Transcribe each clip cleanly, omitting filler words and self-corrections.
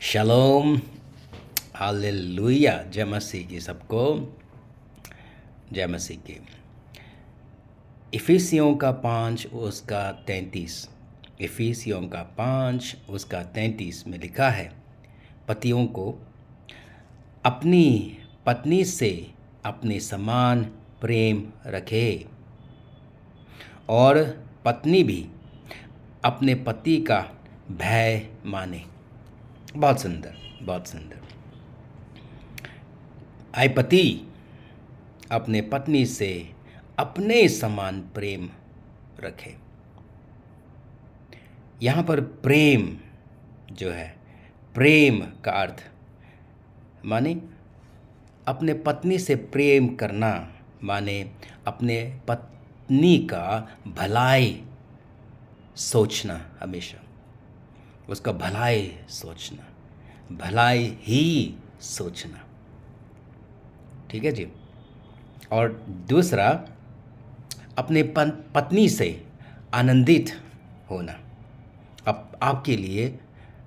शलोम, hallelujah. जय मसीह की सबको, जय मसीह की। इफिसियों का 5 उसका 33, इफिसियों का 5 उसका 33 में लिखा है, पतियों को अपनी पत्नी से अपने समान प्रेम रखे और पत्नी भी अपने पति का भय माने। बहुत सुंदर, बहुत सुंदर। आए पति अपने पत्नी से अपने समान प्रेम रखे। यहाँ पर प्रेम जो है, प्रेम का अर्थ माने अपने पत्नी से प्रेम करना, माने अपने पत्नी का भलाई सोचना, हमेशा उसका भलाई सोचना, भलाई ही सोचना। ठीक है जी। और दूसरा, अपने पत्नी से आनंदित होना, आपके लिए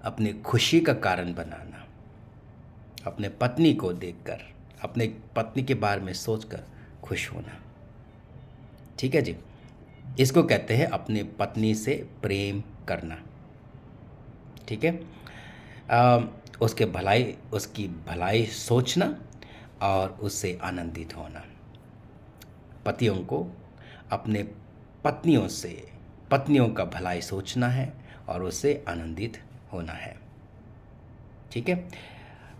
अपने खुशी का कारण बनाना, अपने पत्नी को देखकर, अपने पत्नी के बारे में सोचकर खुश होना। ठीक है जी। इसको कहते हैं अपने पत्नी से प्रेम करना। ठीक है। उसकी भलाई सोचना और उससे आनंदित होना। पतियों को अपने पत्नियों का भलाई सोचना है और उससे आनंदित होना है। ठीक है।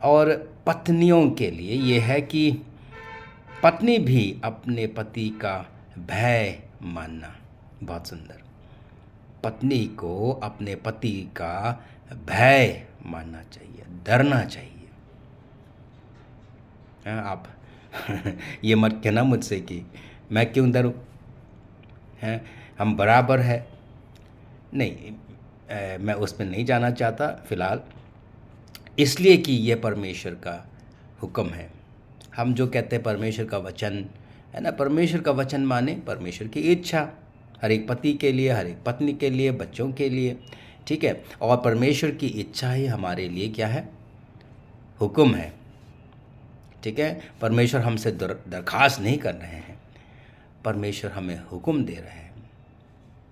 और पत्नियों के लिए ये है कि पत्नी भी अपने पति का भय मानना। बहुत सुंदर। पत्नी को अपने पति का भय मानना चाहिए, डरना चाहिए। आप ये मत कहना मुझसे कि मैं क्यों डरूं, हैं, हम बराबर है। नहीं, मैं उसमें नहीं जाना चाहता फ़िलहाल, इसलिए कि ये परमेश्वर का हुक्म है। हम जो कहते हैं परमेश्वर का वचन है ना, परमेश्वर का वचन माने परमेश्वर की इच्छा, हर एक पति के लिए, हर एक पत्नी के लिए, बच्चों के लिए। ठीक है। और परमेश्वर की इच्छा ही हमारे लिए क्या है, हुक्म है। ठीक है। परमेश्वर हमसे दरखास्त नहीं कर रहे हैं, परमेश्वर हमें हुक्म दे रहे हैं,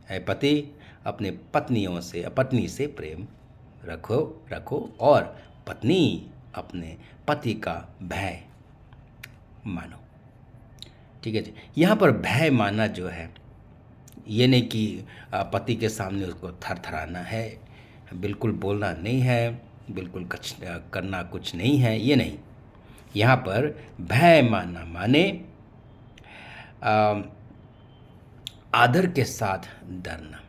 है पति अपने पत्नी से प्रेम रखो और पत्नी अपने पति का भय मानो। ठीक है जी। यहाँ पर भय मानना जो है, ये नहीं कि पति के सामने उसको थरथराना है, बिल्कुल बोलना नहीं है, बिल्कुल करना कुछ नहीं है, ये नहीं। यहाँ पर भय मानना माने आदर के साथ डरना,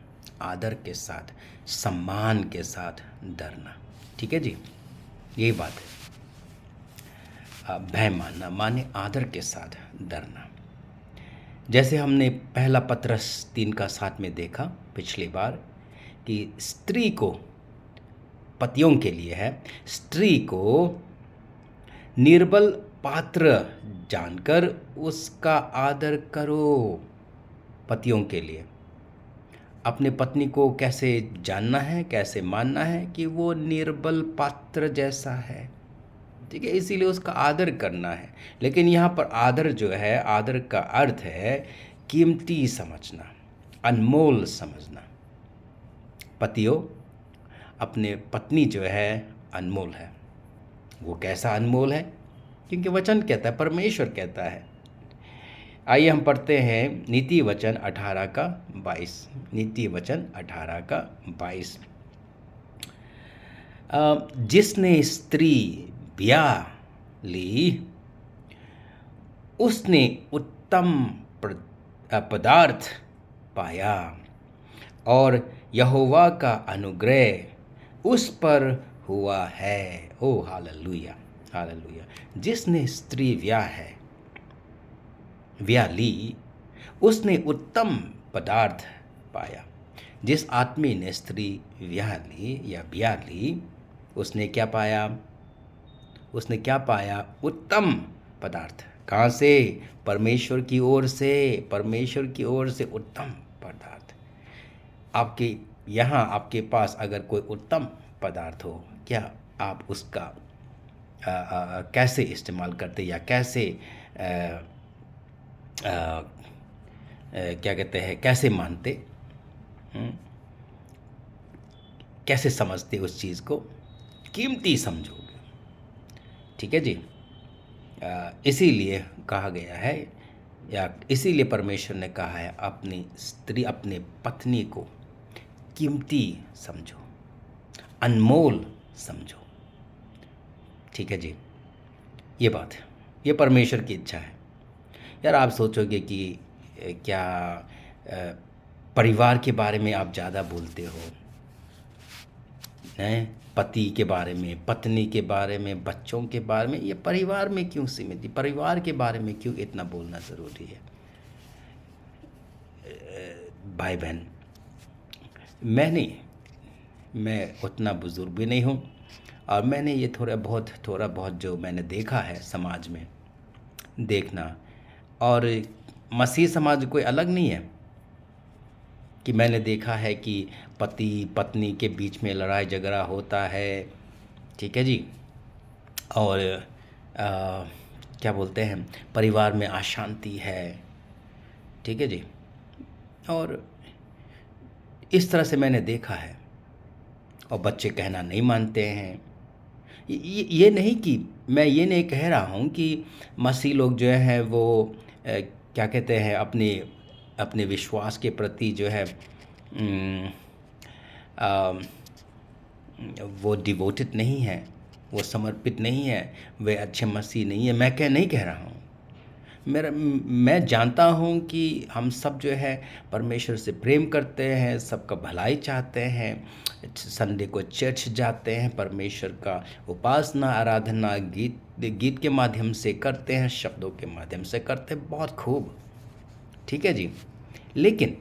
आदर के साथ, सम्मान के साथ डरना। ठीक है जी, यही बात है। भय मानना माने आदर के साथ डरना। जैसे हमने पहला पत्रस 3 का 7 में देखा पिछली बार कि स्त्री को, पतियों के लिए है, स्त्री को निर्बल पात्र जानकर उसका आदर करो। पतियों के लिए अपने पत्नी को कैसे जानना है, कैसे मानना है कि वो निर्बल पात्र जैसा है। ठीक है, इसीलिए उसका आदर करना है। लेकिन यहाँ पर आदर जो है, आदर का अर्थ है कीमती समझना, अनमोल समझना। पतियों, अपने पत्नी जो है अनमोल है। वो कैसा अनमोल है? क्योंकि वचन कहता है, परमेश्वर कहता है। आइए हम पढ़ते हैं नीति वचन 18 का 22। नीति वचन 18 का 22। जिसने स्त्री ब्याह ली उसने उत्तम पदार्थ पाया और यहोवा का अनुग्रह उस पर हुआ है। ओ हालेलुया, हालेलुया। जिसने स्त्री ब्याह ली उसने उत्तम पदार्थ पाया। जिस आदमी ने स्त्री ब्याह ली उसने क्या पाया? उसने क्या पाया? उत्तम पदार्थ। कहाँ से? परमेश्वर की ओर से, परमेश्वर की ओर से उत्तम पदार्थ। आपके यहाँ, आपके पास अगर कोई उत्तम पदार्थ हो, क्या आप उसका कैसे इस्तेमाल करते या कैसे अ, क्या कहते हैं, कैसे मानते, हुँ? कैसे समझते उस चीज़ को, कीमती समझोगे। ठीक है जी। इसीलिए कहा गया है, या इसीलिए परमेश्वर ने कहा है, अपनी स्त्री, अपने पत्नी को कीमती समझो, अनमोल समझो। ठीक है जी। ये बात है, ये परमेश्वर की इच्छा है। यार आप सोचोगे कि क्या परिवार के बारे में आप ज़्यादा बोलते हो, हैं? पति के बारे में, पत्नी के बारे में, बच्चों के बारे में, ये परिवार में क्यों सीमित है? परिवार के बारे में क्यों इतना बोलना ज़रूरी है? भाई-बहन, मैं उतना बुज़ुर्ग भी नहीं हूँ, और मैंने ये थोड़ा बहुत जो मैंने देखा है समाज में, देखना, और मसीह समाज कोई अलग नहीं है कि मैंने देखा है कि पति पत्नी के बीच में लड़ाई झगड़ा होता है। ठीक है जी। और क्या बोलते हैं, परिवार में अशांति है। ठीक है जी। और इस तरह से मैंने देखा है, और बच्चे कहना नहीं मानते हैं। ये नहीं कि मैं ये नहीं कह रहा हूँ कि मसीह लोग जो हैं वो क्या कहते हैं, अपने अपने विश्वास के प्रति जो है अ, वो डिवोटेड नहीं है, वो समर्पित नहीं है, वे अच्छे मसीह नहीं है, मैं नहीं कह रहा हूँ। मैं जानता हूँ कि हम सब जो है परमेश्वर से प्रेम करते हैं, सबका भलाई चाहते हैं, संडे को चर्च जाते हैं, परमेश्वर का उपासना, आराधना, गीत के माध्यम से करते हैं, शब्दों के माध्यम से करते हैं, बहुत खूब। ठीक है जी। लेकिन